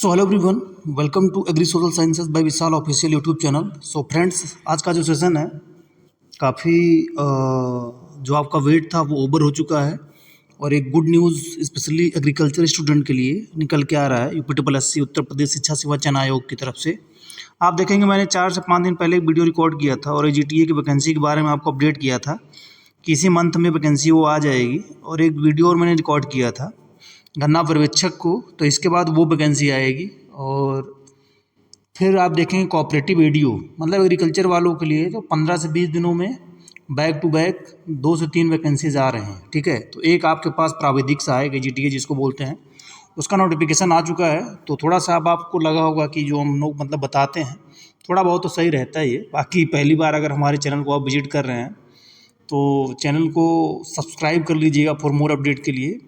So hello everyone, welcome to agri social sciences by Vishal official YouTube channel. So friends, आज का जो session है काफ़ी जो आपका वेट था वो ओवर हो चुका है और एक good news specially agriculture student के लिए निकल के आ रहा है यूपीट्रिपल उत्तर प्रदेश शिक्षा सेवा चयन आयोग की तरफ से। आप देखेंगे मैंने 4 से 5 दिन पहले एक वीडियो रिकॉर्ड किया था और जीटीए की वैकेंसी के बारे में आपको अपडेट किया था कि इसी मंथ में वैकेंसी वो आ जाएगी, और एक वीडियो और मैंने रिकॉर्ड किया था गन्ना पर्यवेक्षक को, तो इसके बाद वो वैकेंसी आएगी। और फिर आप देखेंगे कोऑपरेटिव वीडियो, मतलब एग्रीकल्चर वालों के लिए तो 15 से 20 दिनों में बैक टू बैक 2 से 3 वैकेंसीज आ रहे हैं। ठीक है, तो एक आपके पास प्राविधिक सहायक जीटीए जिसको बोलते हैं, उसका नोटिफिकेशन आ चुका है। तो थोड़ा सा अब आपको लगा होगा कि जो हम लोग मतलब बताते हैं थोड़ा बहुत तो सही रहता है ये। बाकी पहली बार अगर हमारे चैनल को आप विजिट कर रहे हैं तो चैनल को सब्सक्राइब कर लीजिएगा फॉर मोर अपडेट के लिए,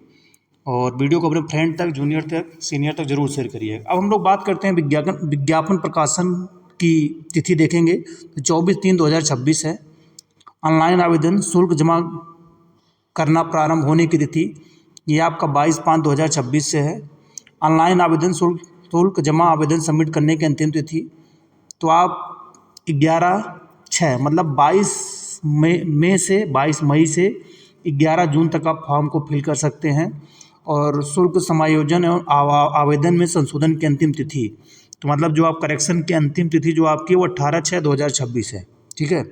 और वीडियो को अपने फ्रेंड तक, जूनियर तक, सीनियर तक जरूर शेयर करिए। अब हम लोग बात करते हैं विज्ञापन प्रकाशन की तिथि देखेंगे तो 24/3/2026 है। ऑनलाइन आवेदन शुल्क जमा करना प्रारंभ होने की तिथि ये आपका 22/5/2026 से है। ऑनलाइन आवेदन शुल्क जमा आवेदन सबमिट करने की अंतिम तिथि तो आप 11/6 मतलब 22 मई से 11 जून तक आप फॉर्म को फिल कर सकते हैं। और शुल्क समायोजन एवं आवेदन में संशोधन की अंतिम तिथि तो मतलब जो आप करेक्शन की अंतिम तिथि जो आपकी वो 18/6/2026 है। ठीक है,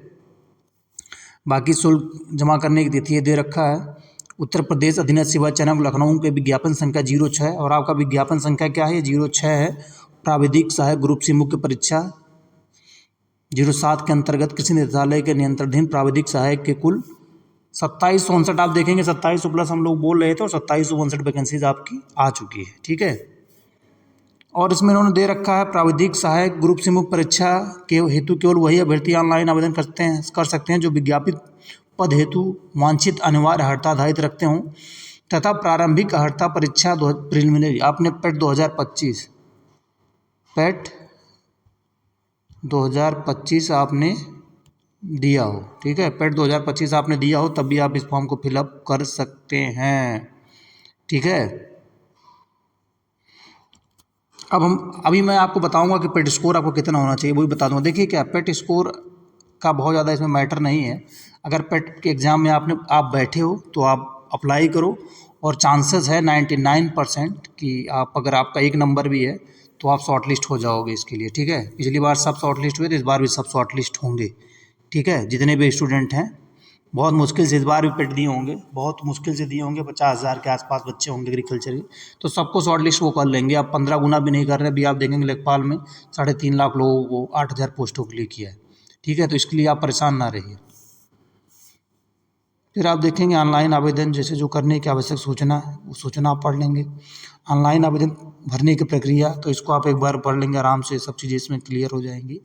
बाकी शुल्क जमा करने की तिथि ये दे रखा है। उत्तर प्रदेश अधीनस्थ सेवा चयन लखनऊ के विज्ञापन संख्या 06, और आपका विज्ञापन संख्या क्या है? 06 है। प्राविधिक सहायक ग्रुप सी मुख्य परीक्षा 07 के अंतर्गत कृषि निदेशालय के नियंत्रणाधीन प्राविधिक सहायक के कुल 2759 आप देखेंगे, 2700 प्लस हम लोग बोल रहे थे और 2759 वैकेंसीज आपकी आ चुकी है। ठीक है, और इसमें उन्होंने दे रखा है प्राविधिक सहायक ग्रुप सी मुख्य परीक्षा के हेतु केवल वही अभ्यर्थी ऑनलाइन आवेदन कर सकते हैं जो विज्ञापित पद हेतु वांछित अनिवार्य अर्हता आधारित रखते हों तथा प्रारंभिक अर्हता परीक्षा प्रिलिमिनरी आपने पेट 2025 आपने दिया हो। ठीक है, पेट 2025 आपने दिया हो तब भी आप इस फॉर्म को फिलअप कर सकते हैं। ठीक है, अभी मैं आपको बताऊंगा कि पेट स्कोर आपको कितना होना चाहिए, वो भी बता दूंगा। देखिए क्या, पेट स्कोर का बहुत ज़्यादा इसमें मैटर नहीं है। अगर पेट के एग्ज़ाम में आप बैठे हो तो आप अप्लाई करो, और चांसेस है 99% कि आप, अगर आपका 1 नंबर भी है तो आप शॉर्ट लिस्ट हो जाओगे इसके लिए। ठीक है, पिछली बार सब शॉर्ट लिस्ट हुए तो इस बार भी सब शॉर्ट लिस्ट होंगे। ठीक है, जितने भी स्टूडेंट हैं बहुत मुश्किल से इस बार भी पेट दिए होंगे, बहुत मुश्किल से दिए होंगे, 50,000 के आसपास बच्चे होंगे एग्रीकल्चर के, तो सबको शॉर्ट लिस्ट वो कर लेंगे। आप 15 गुना भी नहीं कर रहे। अभी आप देखेंगे लेखपाल में 3.5 लाख लोगों को 8,000 पोस्टों के लिए किया है। ठीक है, तो इसके लिए आप परेशान ना रहिए। फिर आप देखेंगे ऑनलाइन आवेदन जैसे जो करने की आवश्यक सूचना है वो सूचना आप पढ़ लेंगे। ऑनलाइन आवेदन भरने की प्रक्रिया तो इसको आप एक बार पढ़ लेंगे आराम से, सब चीज़ें इसमें क्लियर हो जाएंगी।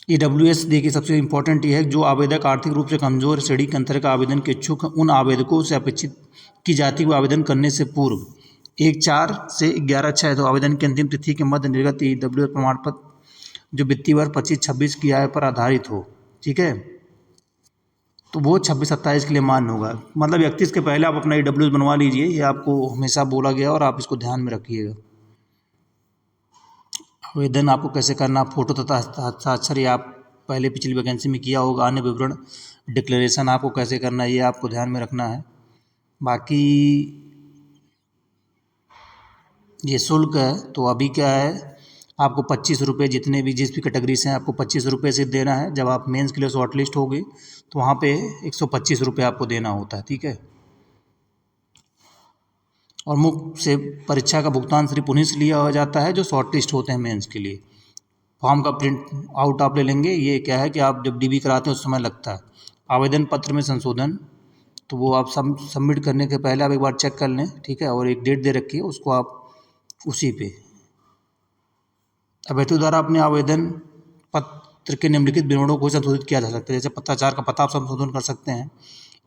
EWS देखिए सबसे इम्पोर्टेंट ये है जो आवेदक आर्थिक रूप से कमजोर श्रेणी के अंतर्गत आवेदन के इच्छुक उन आवेदकों से अपेक्षित की जाती है आवेदन करने से पूर्व 1/4 से 11/6 तो आवेदन की अंतिम तिथि के मध्य निर्गत EWS प्रमाण पत्र जो वित्तीय वर्ष 25-26 की आय पर आधारित हो। ठीक है, तो वो 26-27 के लिए मान्य होगा। मतलब 31 के पहले आप अपना EWS बनवा लीजिए, ये आपको हमेशा बोला गया और आप इसको ध्यान में रखिएगा। आवेदन आपको कैसे करना, फोटो तथा हस्ताक्षर ये आप पहले पिछली वैकेंसी में किया होगा। अन्य विवरण डिक्लेरेशन आपको कैसे करना है ये आपको ध्यान में रखना है। बाकी ये शुल्क है तो अभी क्या है, आपको 25 रुपये जितने भी जिस भी कैटेगरी से हैं आपको 25 रुपये से देना है। जब आप मेंस के लिए शॉर्ट लिस्ट होगे तो वहाँ पे 125 रुपये आपको देना होता है। ठीक है, और मुफ्त से परीक्षा का भुगतान सिर्फ उन्हीं से लिया हो जाता है जो शॉर्ट लिस्ट होते हैं मेंस के लिए। फॉर्म का प्रिंट आउट आप ले लेंगे। ये क्या है कि आप जब डीबी कराते हैं उस समय लगता है। आवेदन पत्र में संशोधन तो वो आप सबमिट करने के पहले आप एक बार चेक कर लें। ठीक है, और एक डेट दे रखी है उसको आप उसी पे अभ्यर्थी द्वारा अपने आवेदन पत्र के निम्नलिखित विवरणों को संशोधित किया जा सकता है। जैसे पत्राचार का पता आप संशोधन कर सकते हैं,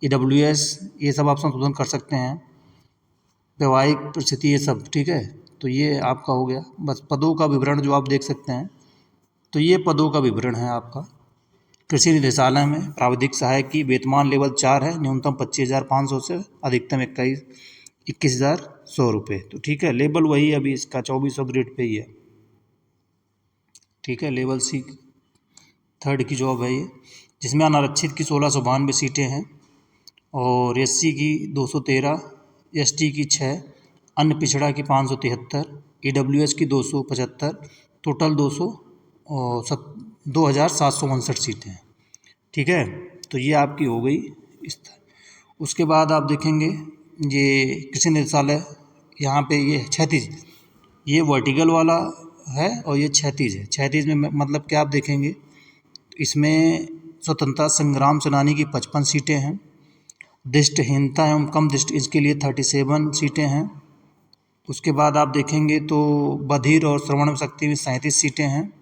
EWS ये सब आप संशोधन कर सकते हैं, वैवाहिक परिस्थिति ये सब। ठीक है, तो ये आपका हो गया। बस पदों का विवरण जो आप देख सकते हैं, तो ये पदों का विवरण है आपका। कृषि निदेशालय में प्राविधिक सहायक की वेतमान लेवल 4 है, न्यूनतम 25,500 से अधिकतम 21 21,100 रुपये। तो ठीक है, लेवल वही है अभी इसका 2400 ग्रेड पे ही है। ठीक है, लेवल सी 3rd की जॉब है ये, जिसमें अनारक्षित की 1692 सीटें हैं और SC की 213, ST की 6, अन्य पिछड़ा की 573, EWS की 275, टोटल 2,759 सीटें हैं। ठीक है, तो ये आपकी हो गई इस तरह। उसके बाद आप देखेंगे ये कृषि निदेशालय, यहाँ पे ये 36, ये वर्टिकल वाला है और ये 36 है। 36 में मतलब क्या आप देखेंगे, इसमें स्वतंत्रता संग्राम सेनानी की 55 सीटें हैं, दृष्टिहीनता एवं कम दृष्टि इसके लिए 37 सीटें हैं। उसके बाद आप देखेंगे तो बधिर और श्रवण शक्ति में 37 सीटें हैं।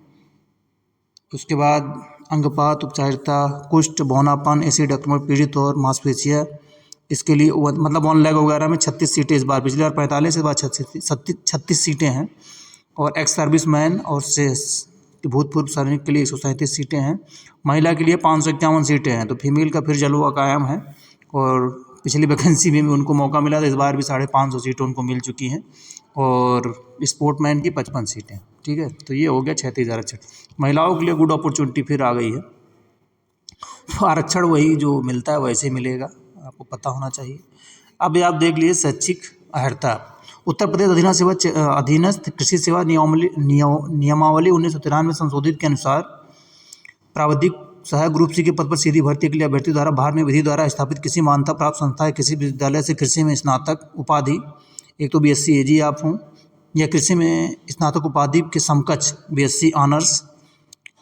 उसके बाद अंगपात, उपचारिता, कुष्ठ, बौनापन, एसिड अक्रमण पीड़ित और मांसपेशियाँ, इसके लिए मतलब ऑन लैग वगैरह में 36 सीटें इस बार, पिछली बार 45, इस बार 36 सीटें हैं। और एक्स सर्विस मैन और भूतपूर्व सैनिक के लिए 137 सीटें हैं। महिला के लिए 551 सीटें हैं। तो फीमेल का फिर जलवा कायम है और पिछली वैकेंसी में भी उनको मौका मिला था, इस बार भी 550 सीटें उनको मिल चुकी हैं और स्पोर्टमैन की 55 सीटें। ठीक है, तो ये हो गया 36,000। महिलाओं के लिए गुड अपॉर्चुनिटी फिर आ गई है। आरक्षण वही जो मिलता है वैसे मिलेगा, आपको पता होना चाहिए। अब आप देख लीजिए शैक्षिक अर्हता। उत्तर प्रदेश अधीनस्थ कृषि सेवा नियमावली 1993 संशोधित के अनुसार प्राविधिक सहायक ग्रुप सी के पद पर सीधी भर्ती के लिए अभ्यर्थी द्वारा भारत में विधि द्वारा स्थापित किसी मान्यता प्राप्त संस्था या किसी विश्वविद्यालय से कृषि में स्नातक उपाधि, एक तो BSc AG आप हों या कृषि में स्नातक उपाधि के समकक्ष BSc ऑनर्स,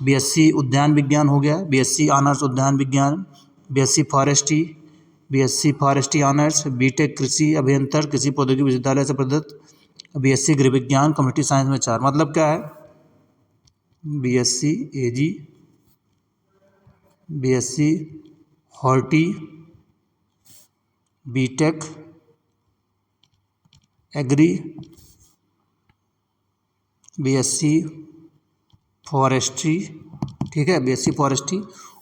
BSc उद्यान विज्ञान हो गया, BSc ऑनर्स उद्यान विज्ञान, BSc फॉरेस्ट्री ऑनर्स, BTech कृषि अभियंत्रण कृषि प्रौद्योगिकी विश्वविद्यालय से प्रदत्त, BSc गृह विज्ञान, कम्युनिटी साइंस में 4। मतलब क्या है, BSc AG, BSc horti, BTech agri, BSc forestry, ठीक है, BSc फॉरेस्ट्री।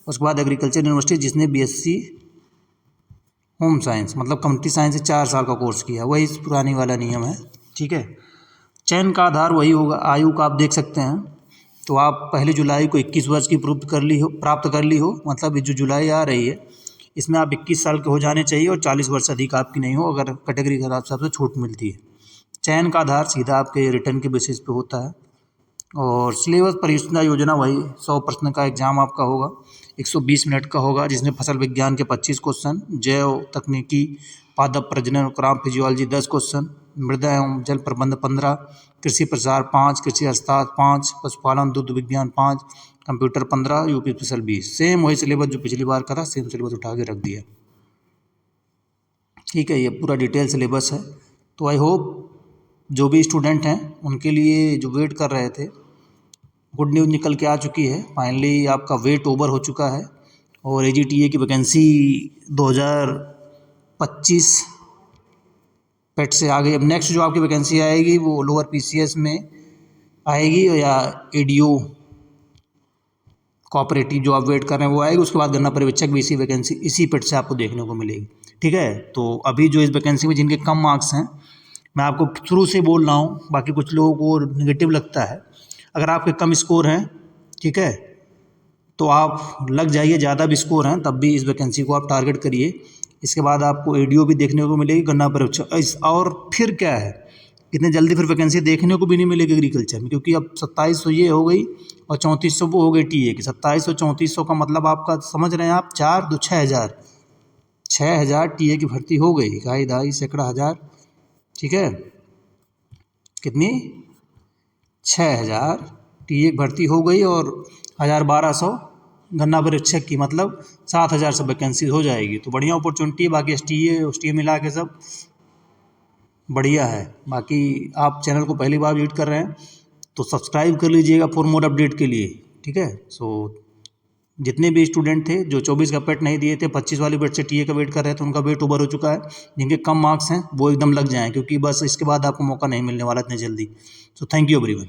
उसके बाद एग्रीकल्चर यूनिवर्सिटी जिसने BSc होम साइंस मतलब कम्युनिटी साइंस से 4 साल का कोर्स किया, वही पुरानी वाला नियम है। ठीक है, चयन का आधार वही होगा। आयु का आप देख सकते हैं, तो आप 1 जुलाई को 21 वर्ष की प्राप्त कर ली हो, मतलब जो जुलाई आ रही है इसमें आप 21 साल के हो जाने चाहिए और 40 वर्ष अधिक आपकी नहीं हो, अगर कैटेगरी के हिसाब से छूट मिलती है। चयन का आधार सीधा आपके रिटर्न के बेसिस पे होता है। और सिलेबस परियोजना योजना वही 100 प्रश्न का एग्जाम आपका होगा, 120 मिनट का होगा, जिसमें फसल विज्ञान के 25 क्वेश्चन, जैव तकनीकी, पादप प्रजनन, क्रॉप फिजियोलॉजी 10 क्वेश्चन, मृदा एवं जल प्रबंध 15, कृषि प्रसार 5, कृषि अर्थशास्त्र 5, पशुपालन दुग्ध विज्ञान 5, कंप्यूटर 15, यूपी स्पेशल 20। सेम वही सिलेबस जो पिछली बार का था, सेम सिलेबस उठा के रख दिया। ठीक है, ये पूरा डिटेल सिलेबस है। तो आई होप जो भी स्टूडेंट हैं उनके लिए जो वेट कर रहे थे, गुड न्यूज़ निकल के आ चुकी है। फाइनली आपका वेट ओवर हो चुका है और AGTA की वैकेंसी 2025 पेट से आ गई। अब नेक्स्ट जो आपकी वैकेंसी आएगी वो लोअर PCS में आएगी या ADO कोऑपरेटिव जो आप वेट कर रहे हैं वो आएगी। उसके बाद गन्ना पर्यवेक्षक भी इसी वैकेंसी इसी पेट से आपको देखने को मिलेगी। ठीक है, तो अभी जो इस वैकेंसी में जिनके कम मार्क्स हैं, मैं आपको शुरू से बोल रहा हूँ, बाकी कुछ लोगों को नेगेटिव लगता है। अगर आपके कम स्कोर हैं, ठीक है, तो आप लग जाइए, ज़्यादा भी स्कोर हैं तब भी इस वैकेंसी को आप टारगेट करिए। इसके बाद आपको ADO भी देखने को मिलेगी, गन्ना पर्यवेक्षक। और फिर क्या है, इतने जल्दी फिर वैकेंसी देखने को भी नहीं मिलेगी एग्रीकल्चर में, क्योंकि अब 2700 ये हो गई और 3400 वो हो गई TA की। 2700 3400 का मतलब आपका समझ रहे हैं आप, 4 2 6,000 TA की भर्ती हो गई, इकाई दहाई सैकड़ा हज़ार। ठीक है, कितनी 6,000 TA की भर्ती हो गई और 1200 गन्ना पर्यवेक्षक की, मतलब 7,000 सब वैकेंसी हो जाएगी। तो बढ़िया अपॉर्चुनिटी है। बाकी STA मिला के सब बढ़िया है। बाकी आप चैनल को पहली बार विजिट कर रहे हैं तो सब्सक्राइब कर लीजिएगा फॉर मोर अपडेट के लिए। ठीक है, सो जितने भी स्टूडेंट थे जो 24 का पेट नहीं दिए थे, 25 वाली पेट से TA का वेट कर रहे थे, उनका वेट ओवर हो चुका है। जिनके कम मार्क्स हैं वो एकदम लग जाएँ, क्योंकि बस इसके बाद आपको मौका नहीं मिलने वाला इतनी जल्दी। So thank you everyone.